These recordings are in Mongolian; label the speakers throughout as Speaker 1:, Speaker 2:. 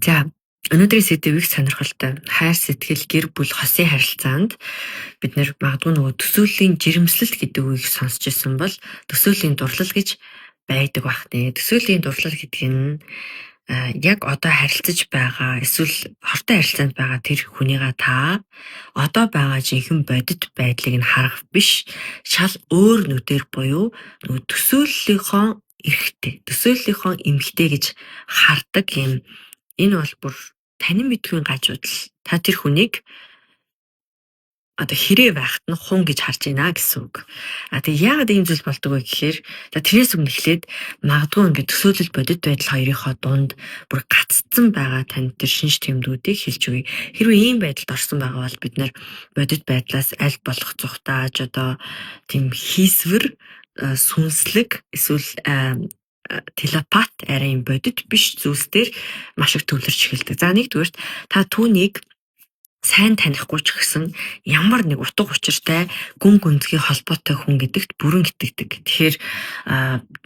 Speaker 1: За өнөөдрийн сэдв их сонирхолтой. Хайр сэтгэл гэр бүл хосын харилцаанд бид нэр магадгүй нөгөө төсөөлийн жирэмслэл гэдэг үгийг сонсч ирсэн бол төсөөлийн дурлал гэж байдаг бах нэ. Төсөөлийн дурлал гэдэг нь яг одоо харилцаж байгаа эсвэл хортой харилцаанд байгаа тэр хүнийгээ та одоо байгаа жинхэнэ бодит байдлыг нь харах биш, шал өөр нүдээр буюу нөгөө төсөөллийнхоо эрхтэй, төсөөллийнхоо эмхтэй гэж хардаг юм. Энэ бол бүр танин мэдхийн гажуудал. Та тэр хүнийг одоо хэрэг байхад нь хун гэж харж байна гэсэн үг. Тэгээ яагаад ийм зүйл болдог вэ гэхээр тэрээс өмнө эхлээд магадгүй ингээд төсөөлөл бодит байдал хоёрынхоо дунд бүр гаццсан байгаа танд тэр шинж тэмдгүүдийг хэлж өгье. Хэрвээ ийм байдалд орсон байгаа бол бид нэр бодит байдлаас аль болох зүхтааж одоо тийм хийсвэр сүнслэг эсвэл телепат арай бодит биш зүйлс дээр маш их төвлөрч эхэлдэг. За нэгдүгээр та түүнийг сайн танихгүй ч гэсэн ямар нэг утга учиртай гүн гүнзгий холбоотой хүн гэдэгт бүрэн итгэдэг. Тэгэхээр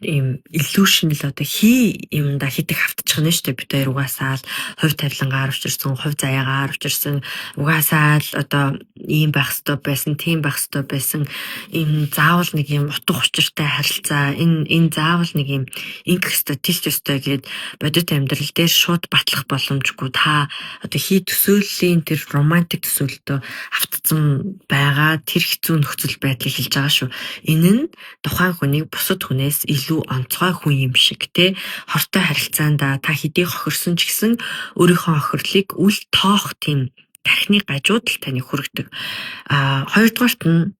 Speaker 1: ийм illusional одоо юмда хитэг автчих нь шүү дээ. Бид хоёр угаасаа л хувь тавилангаар учирсан, хувь заяагаар учирсан, угаасаа л одоо ийм байх ёстой байсан, тийм байх ёстой байсан. Ийм заавал нэг юм утга учиртай харилцаа, энэ заавал нэг юм ингэх ёстой, тэлж ёстой гэд бодит амьдрал дээр шууд батлах боломжгүй. Та одоо төсөөллийн тэр романтик төсөөлөлтөө автцсан байгаа тэр хэцүү нөхцөл байдлыг хэлж байгаа шүү. Энэ нь тухайн хүнийг бусад хүнээс илүү онцгой хүн юм шиг те хортой харилцаанд та хэдий хохирсон ч гэсэн өөрийнхөө хохирлыг үл тоох тийм тархины гажууд л таныг хүргэдэг. Хоёрдугаарт нь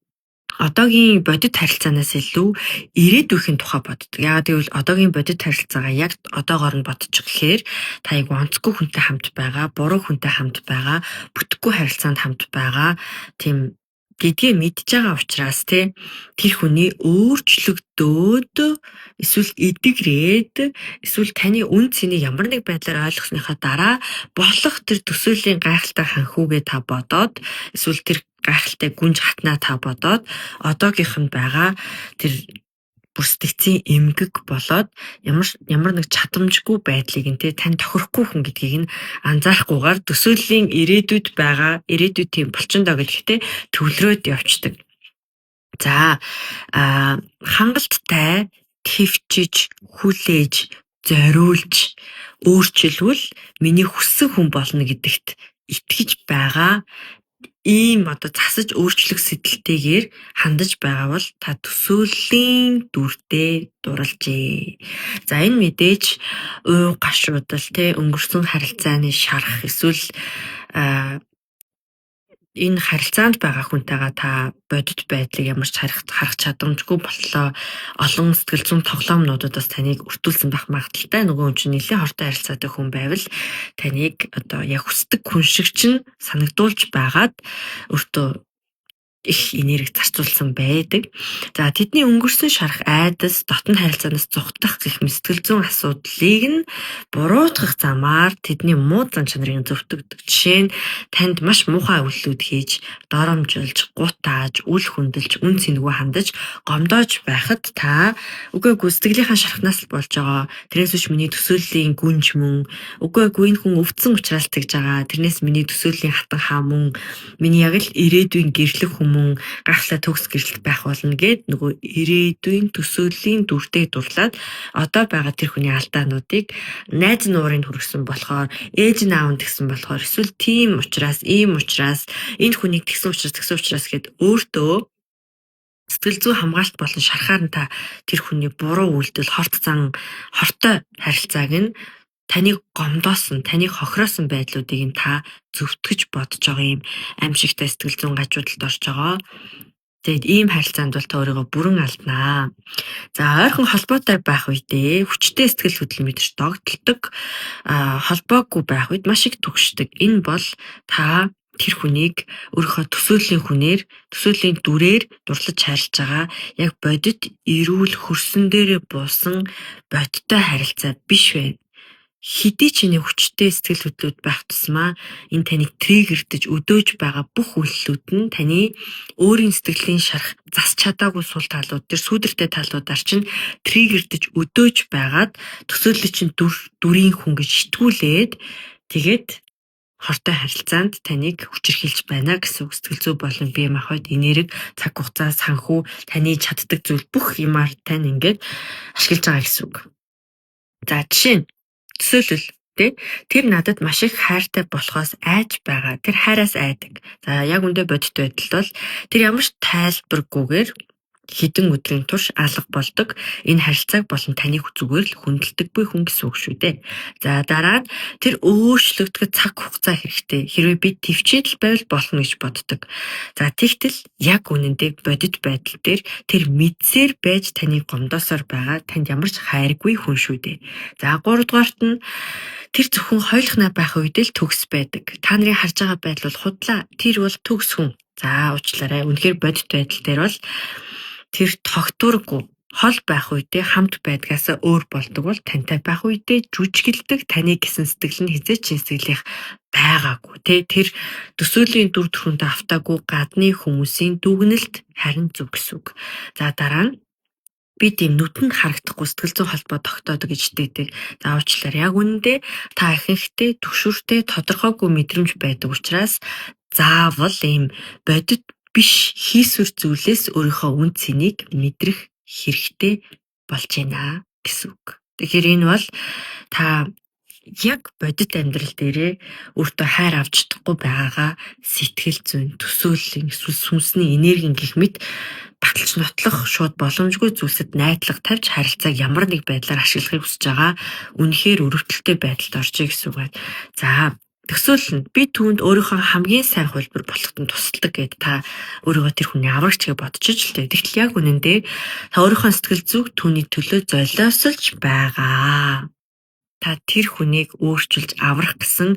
Speaker 1: одоогийн бодит харилцаанаас илүү ирээдүйн тухай боддог. Яагаад гэвэл одоогийн бодит харилцаагаа яг одоогоор нь бодчих гэхээр та айгу онцгүй хүнтэй хамт байгаа, буруу хүнтэй хамт байгаа, бүтэхгүй харилцаанд хамт байгаа тийм гэдгээ мэдж байгаа учраас тэр хүний өөрчлөгдөөд эсвэл эдгрээд эсвэл таны үн цэнийг ямар нэг байдлаар ойлгосныхаа дараа болох тэр төсөөлийн гайхалтай ханхүүгээ та бодоод эсвэл тэр гайхалтай гүнж хатнаа та бодоод одоогийнх нь байгаа тэр бүрсдэгцийн эмгэг болоод ямар нэг чадамжгүй байдлыг нь тань тохирохгүй хүн гэдгийг нь анзаарахгүйгээр төсөөлийн ирээдүйд байгаа ирээдүйд тийм болчихно доо гэдэгтээ төвлөрөөд явцдаг. За хангалттай твчиж, хүлээж, зориулж өөрчилвөл миний хүссэн хүн болно гэдэгт итгэж байгаа ийм одоо засаж өөрчлөх сэтэлтэйгээр хандаж байгаа бол та төсөөлийн дүрдээ дурлжээ. За энэ мэдээж уу гашуудал өнгөрсөн харилцааны шарах эсвэл энэ харилцаанд байгаа хүнтэйгээ та бодит байдлыг ямар ч харах чадамжгүй боллоо. Олон сэтгэл зүйн тоглоомнуудаас таныг өртүүлсэн байх магадaltaй. Нөгөө хүн чинь нэлээд хортой харилцаатай хүн байвал таныг одоо яг хүсдэг хүн шиг чинь санагдуулж байгаад өөртөө их энерги зарцуулсан байдаг. За тэдний өнгөрсөн шарах айдас дотн харилцаанаас зүхтах гэх мэт сэтгэл зүйн асуудлыг нь буруутгах замаар тэдний муу зан чанарыг зөвтгөдөг. Жишээ нь танд маш муухай үйлдэлүүд хийж, доромжилж, гутааж, үл хөндөлж, үн цэнэгүй хандаж, гомдоож байхад та үгүй сэтгэлийнхаа шархнаас л болж байгаа. Тэрнээс биш миний төсөөллийн гүнж мөн. Үгүй энэ хүн өвдсөн учраас тэгж байгаа. Тэрнээс миний төсөөллийн хатан хаа мөн. Миний яг л ирээдүйн гэрлэх хүм гахлаа төгс гэрэлт байх болно гэд нөгөө ирээдүйн төсөөлийн дүртэй дурлаад одоо байгаа тэр хүний алдаануудыг найз нуурыг хүргэсэн болохоор ээж наавд гэсэн болохоор эсвэл тийм учраас ийм учраас энэ хүнийг тэгсэн учраас гэд өөртөө сэтгэл зүй хамгаалалт болон шарахаар нь та тэр хүний буруу үйлдэл хортой харилцааг нь таныг гомдоосон, таныг хохироосон байдлуудыг нь та зөвтгөж бодож байгаа юм аимшигтай сэтгэл зүйн гажуудалд орж байгаа. Тэгээд ийм харилцаанд бол та өөрийгөө бүрэн алднаа. За ойрхон холбоотой байх үедээ хүчтэй сэтгэл хөдлөл мэдэрч догтлдог, холбоогүй байх үед маш их түгшдэг. Энэ бол та тэр хүнийг өөрийнхөө төсөөлийн дүрээр дурлаж хайрлаж байгаа яг бодит эрүүл хөрсөн дээрээ буусан бодиттой харилцаа биш байна. Хэдий ч энэ хүчтэй сэтгэл хөдлөлүүд байх тусмаа энэ таныг триггердэж өдөөж байгаа бүх үйлдэлүүд нь таны өөрийн сэтгэлийн шарах засч чадаагүй сул талууд тэр сүйдэртэй талуудаар чинь триггердэж өдөөж байгаад төсөөлөл чинь дүрийн хүн гэж итгүүлээд Тэгээд хортой харилцаанд таныг хүчирхийлж байна гэсэн үг. Сэтгэл зүй болон бие махбод энерги, цаг хугацаа, санхүү, таны чаддаг зүйл бүх юмар тань ингээд ашиглаж байгаа гэсэн үг. За жишээ нь төсөөлөл тэр надад маш их хайртай болохоос айж байгаа. Тэр хайраас айдаг. За яг үндэ бодит байдалд бол тэр ямар ч тайлбаргүйгээр хэдэн өдрийн турш алга болдог. Энэ харилцааг болон таныг зүгээр л хүндэлдэггүй хүн гэсэн үг шүү дээ. За дараа нь тэр өөрчлөгдөх цаг хугацаа хэрэгтэй. Хэрвээ би төвчээд л байвал болно гэж боддог. За тэгтэл яг үнэндээ бодит байдал дээр тэр мэдсээр байж таныг гомдоосоор байгаа танд ямар ч хайргүй хүн шүү дээ. За 3 дугаарт нь тэр зөвхөн хойлохнаа байх үед л төгс байдаг. Та нарын харж байгаа байдал бол худлаа. Тэр бол төгс хүн. За уучлаарай. Үнэхээр бодит байдал дээр бол тэр тогтворгүй хол байх үедээ хамт байдгаас өөр болдог бол тантай байх үедээ жүжиглдэг таны гэсэн сэтгэл нь хизээч сэтгэлийнх байгаагүй. Тэр төсөөлийн дүр төрхөндөө автаагүй гадны хүмүүсийн дүгнэлт харин зүг гэсэн үг. За дараа нь би тийм нүдэнд харагдахгүй сэтгэл зүйн холбоо тогтоодог гэж дийдэг. За уучлаарай. Яг үнэндээ та ихэнхдээ түгшүүртэй тодорхойгүй мэдрэмж байдаг учраас заавал ийм бодит биш хийсвэр зүйлээс өөрийнхөө үн цэнийг мэдрэх хэрэгтэй болж байна гэсэн үг. Тэгэхээр энэ бол та яг бодит амьдрал дээрээ өөртөө хайр авч чадахгүй байгаагаа сэтгэл зүйн төсөөллийн эсвэл сүнсний энергийн гэх мэт баталж нотлох шууд боломжгүй зүйлсэд найдлага тавьж харилцааг ямар нэг байдлаар ашиглахыг хүсэж байгаа үнэхээр өрөвдөлттэй байдалд орчих гэсэн үг байна. За төсөөлөл нь би түүнд өөрийнхөө хамгийн сайн хөлбөр болоход нь тусалдаг гэд та өөрийгөө тэр хүний аврагч гэж бодож иж л дээ. Тэгтэл яг үнэндээ та өөрийнхөө сэтгэл зүг түүний төлөө золиослж байгаа. Та тэр хүнийг өөрчилж аврах гэсэн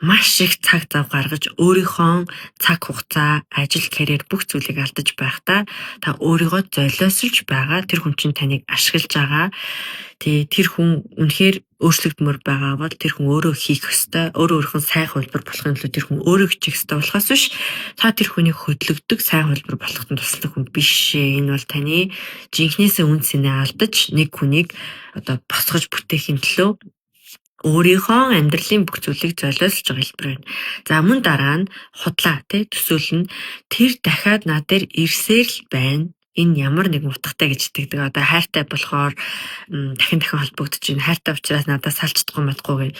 Speaker 1: маш их цаг зав гаргаж өөрийнхөө цаг хугацаа, ажил, карьер бүх зүйлийг алдаж байхдаа та өөрийгөө золиослж байгаа. Тэр хүн чинь таныг ашиглаж байгаа. Тэр хүн үнэхээр өөрчлөгдмөр байгаа бол тэр хүн өөрөө хийх ёстой, өөрийнхөө сайн хөлбөр болохын төлөө тэр хүн өөрөө хичээх ёстой болохоос биш та тэр хүнийг хөдлөгдөг сайн хөлбөр болоход нь тусалдаг хүн биш. Энэ бол таны жинхнээсээ үн цэнээ алдаж нэг хүнийг одоо босгож бүтээхийн төлөө өөрийнхөө амьдралын бүх зүйлийг золиослж байгаа хэлбэр байна. За мөн дараа нь худлаа төсөөлнө. Тэр дахиад над дээр ирсээр л байна. Энэ ямар нэг утгатай гэж итгэдэг. Одоо хайртай болохоор дахин холбогдож байна. Хайртай учраас надаас салждахгүй мэдгүй гэж.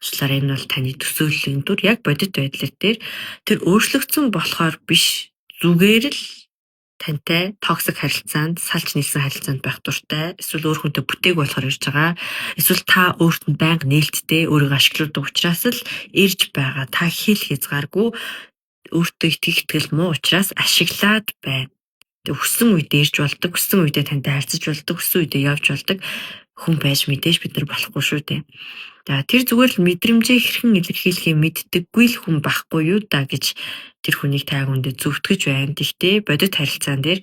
Speaker 1: Уучлаарай энэ бол таны төсөөллийн дүр яг бодит байдлаар тэр өөрчлөгдсөн болохоор биш. Зүгээр л тантай токсик харилцаанд салж нийлсэн харилцаанд байх дуртай. Эсвэл өөр хүнтэй бүтээг болохоор ирж байгаа. Эсвэл та өөрт нь байнга нээлттэй өөрийгөө ашиглуулдаг учраас л ирж байгаа. Та хэл хязгааргүй өөртөө итгэл муу учраас ашиглаад байна. Өссөн үедээ ирж болдог, өссөн үедээ тантай харьцаж болдог, өссөн үедээ явж болдог хүн байж мэдээж бид нар болохгүй шүү дээ. За тэр зүгээр л мэдрэмжээ хэрхэн илэрхийлэхээ мэддэггүй л хүн байхгүй юу да гэж тэр хүнийг тайгуунд зөвтгөж байна. Гэхдээ бодит харилцаан дээр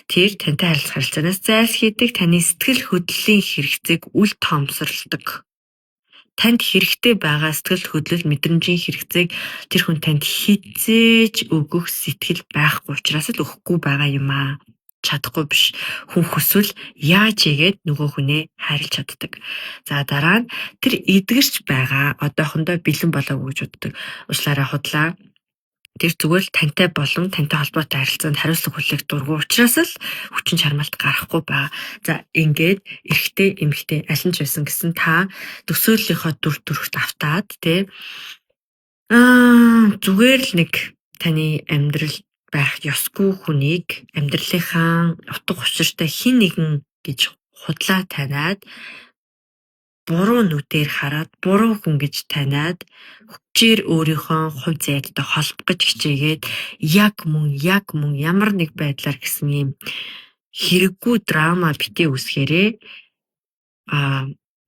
Speaker 1: тэр тантай харилцаанаас зайлсхийдэг таны сэтгэл хөдлөлийн хэрэгцээг үл тоомсорладаг. Танд хэрэгтэй байгаа сэтгэл хөдлөл мэдрэмжийн хэрэгцээг тэр хүн танд хизээж өгөх сэтгэл байхгүй учраас л өгөхгүй байгаа юм аа. Чадахгүй биш. Хүн хүсвэл яаж игээд нөгөө хүнээ хайрлаж чаддаг. За дараа нь тэр эдгэрч байгаа одоохондоо бэлэн болоогүй гэж боддог. Уучлаарай худлаа. Тэр зүгээр л тантай болон тантай холбоотой харилцаанд хариуцлага хүлээх дургүй учраас л хүчин чармаалт гарахгүй байгаа. За ингээд эрэгтэй эмэгтэй аль нь ч байсан гэсэн та төсөөллийнхөө дүр төрхт автаад зүгээр л нэг таны амьдрал байх ёсгүй хүнийг амьдралынхаа утга учиртай хин нэгэн гэж худлаа таниад буруу нүдээр хараад буруу хүн гэж таниад хүчээр өөрийнхөө хувь зайдтай холбох гэж хичээгээд яг мөн ямар нэг байдлаар гэсэн юм хэрэггүй драма битээ үсгээрээ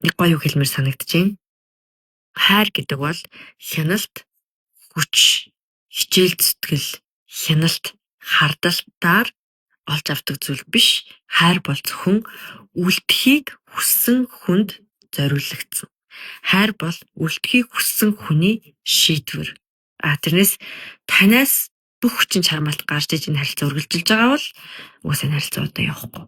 Speaker 1: нэг гоё хэлмээр санагдчихээн. Хайр гэдэг бол хяналт, хүч, хичээл зүтгэл, хяналт, хардалтаар олж авдаг зүйл биш. Хайр бол зөвхөн үлдэхийг хүссэн хүнд зориулагдсан. Хайр бол үлдэхийг хүссэн хүний шийдвэр. Тэрнээс танаас бүх хүчин чармаалт гарч иж энэ харилцаа үргэлжилж байгаа бол угсаа харилцаа удаа явахгүй.